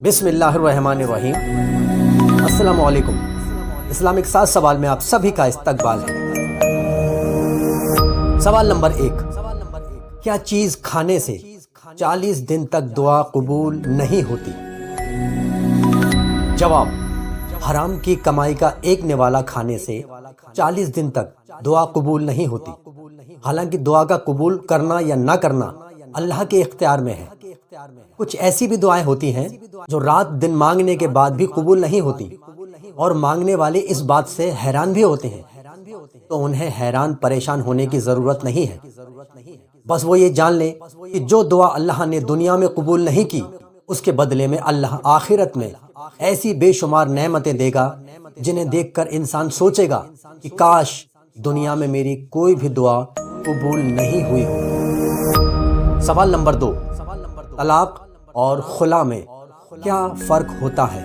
बिस्मिल्लाहिर्रहमानिर्रहीम। अस्सलामु अलैकुम। इस्लामिक 7 सवाल में आप सभी का इस्तकबाल है। सवाल नंबर 1, क्या चीज़ खाने से 40 दिन तक दुआ कबूल नहीं होती? जवाब, हराम की कमाई का एक निवाला खाने से 40 दिन तक दुआ कबूल नहीं होती। हालांकि दुआ का कबूल करना या ना करना अल्लाह के इख्तियार में है। कुछ ऐसी भी दुआएं होती हैं जो रात दिन मांगने के बाद भी कबूल नहीं होती और मांगने वाले इस बात से हैरान भी होते हैं, तो उन्हें हैरान परेशान होने की ज़रूरत नहीं है। बस वो ये जान लें कि जो दुआ अल्लाह ने दुनिया में कबूल नहीं की, उसके बदले में अल्लाह आखिरत में ऐसी बेशुमार नेमतें देगा जिन्हें देखकर इंसान सोचेगा कि काश दुनिया में मेरी कोई भी दुआ कबूल नहीं हुई हो। सवाल नंबर 2, तलाक और खुला में क्या फ़र्क होता है?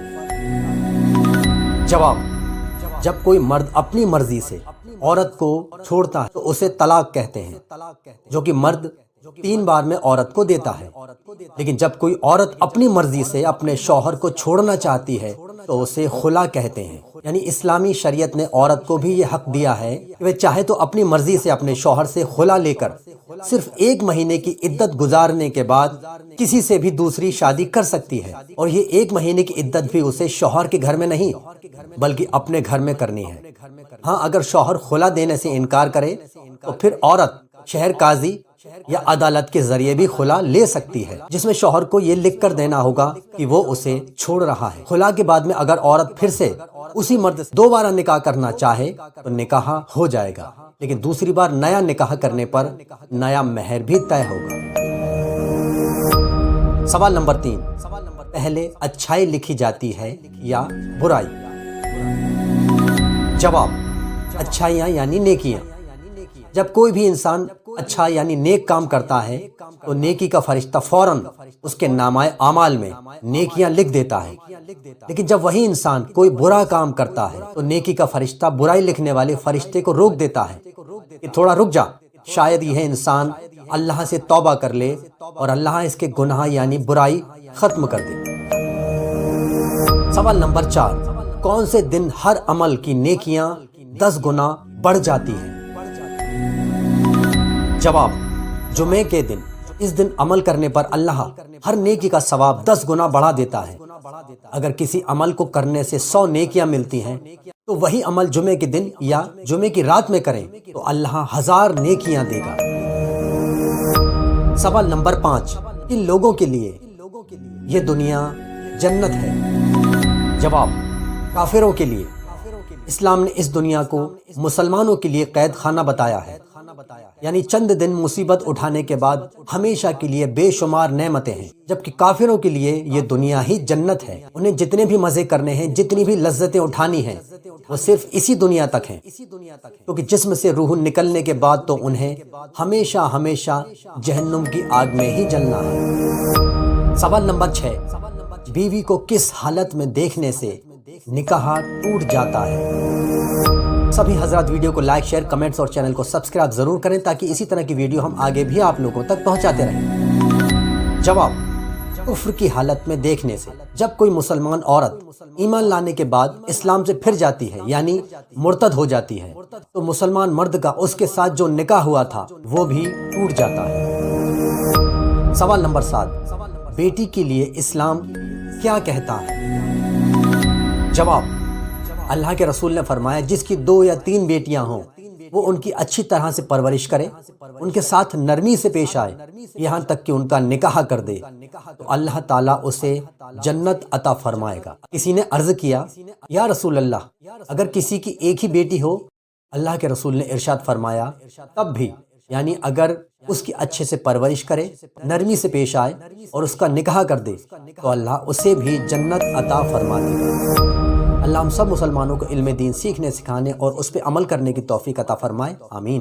जवाब, जब कोई मर्द अपनी मर्जी से औरत को छोड़ता है तो उसे तलाक कहते हैं, जो कि मर्द 3 बार में औरत को देता है। लेकिन जब कोई औरत अपनी मर्जी से अपने शौहर को छोड़ना चाहती है तो उसे खुला कहते हैं। यानी इस्लामी शरीयत ने औरत को भी ये हक दिया है कि वे चाहे तो अपनी मर्जी से अपने शौहर से खुला लेकर सिर्फ 1 महीने की इद्दत गुजारने के बाद किसी से भी दूसरी शादी कर सकती है, और ये 1 महीने की इद्दत भी उसे शौहर के घर में नहीं बल्कि अपने घर में करनी है। हाँ, अगर शौहर खुला देने से इनकार करे तो फिर औरत शहर काजी या अदालत के जरिए भी खुला ले सकती है, जिसमें शौहर को ये लिख कर देना होगा कि वो उसे छोड़ रहा है। खुला के बाद में अगर औरत फिर से उसी मर्द से दोबारा निकाह करना चाहे तो निकाह हो जाएगा, लेकिन दूसरी बार नया निकाह करने पर नया मेहर भी तय होगा। सवाल नंबर 3, पहले अच्छाई लिखी जाती है या बुराई? जवाब, अच्छाइयाँ यानी नेकियाँ। जब कोई भी इंसान अच्छा यानी नेक काम करता है तो नेकी का फरिश्ता फौरन उसके नामाए आमाल में नेकियां लिख देता है। लेकिन जब वही इंसान कोई बुरा काम करता है तो नेकी का फरिश्ता बुराई लिखने वाले फरिश्ते को रोक देता है कि थोड़ा रुक जा, शायद यह इंसान अल्लाह से तौबा कर ले और अल्लाह इसके गुनाह यानी बुराई खत्म कर दे। सवाल नंबर 4, कौन से दिन हर अमल की नेकियां 10 गुना बढ़ जाती हैं? जवाब, जुमे के दिन। इस दिन अमल करने पर अल्लाह हर नेकी का सवाब 10 गुना बढ़ा देता है। अगर किसी अमल को करने से 100 नेकियां मिलती हैं तो वही अमल जुमे के दिन या जुमे की रात में करें तो अल्लाह 1000 नेकियां देगा। सवाल नंबर 5, किन लोगों के लिए ये दुनिया जन्नत है? जवाब, काफिरों के लिए। इस्लाम ने इस दुनिया को मुसलमानों के लिए कैद खाना बताया है, यानी चंद दिन मुसीबत उठाने के बाद हमेशा के लिए बेशुमार नेमतें हैं, जबकि काफिरों के लिए ये दुनिया ही जन्नत है। उन्हें जितने भी मजे करने हैं, जितनी भी लज्जतें उठानी हैं, वो सिर्फ इसी दुनिया तक हैं, क्योंकि जिस्म से रूह निकलने के बाद तो उन्हें हमेशा हमेशा जहन्नुम की आग में ही जलना है। सवाल नंबर 6, बीवी को किस हालत में देखने से निकाह टूट जाता है? सभी हजरात वीडियो को लाइक, शेयर, कमेंट्स और चैनल को सब्सक्राइब जरूर करें ताकि इसी तरह की वीडियो हम आगे भी आप लोगों तक पहुंचाते रहें। जवाब, कुफ्र की हालत में देखने से। जब कोई मुसलमान औरत ईमान लाने के बाद इस्लाम से फिर जाती है यानी मुर्तद हो जाती है तो मुसलमान मर्द का उसके साथ जो निकाह हुआ था वो भी टूट जाता है। सवाल नंबर 7, बेटी के लिए इस्लाम क्या कहता है? जवाब, अल्लाह के रसूल ने फरमाया जिसकी 2 या 3 बेटियां हों वो उनकी अच्छी तरह से परवरिश करे, उनके साथ नरमी से पेश आए, यहाँ तक कि उनका निकाह कर दे तो अल्लाह ताला उसे जन्नत अता फरमाएगा। किसी ने अर्ज किया, या रसूल अल्लाह, अगर किसी की एक ही बेटी हो? अल्लाह के रसूल ने इरशाद फरमाया, तब भी, यानी अगर उसकी अच्छे से परवरिश करे, नरमी से पेश आए और उसका निकाह कर दे तो अल्लाह उसे भी जन्नत अता फरमा देगा। अल्लाह हम सब मुसलमानों को इल्म दीन सीखने, सिखाने और उस पर अमल करने की तौफीक अता फरमाए। आमीन।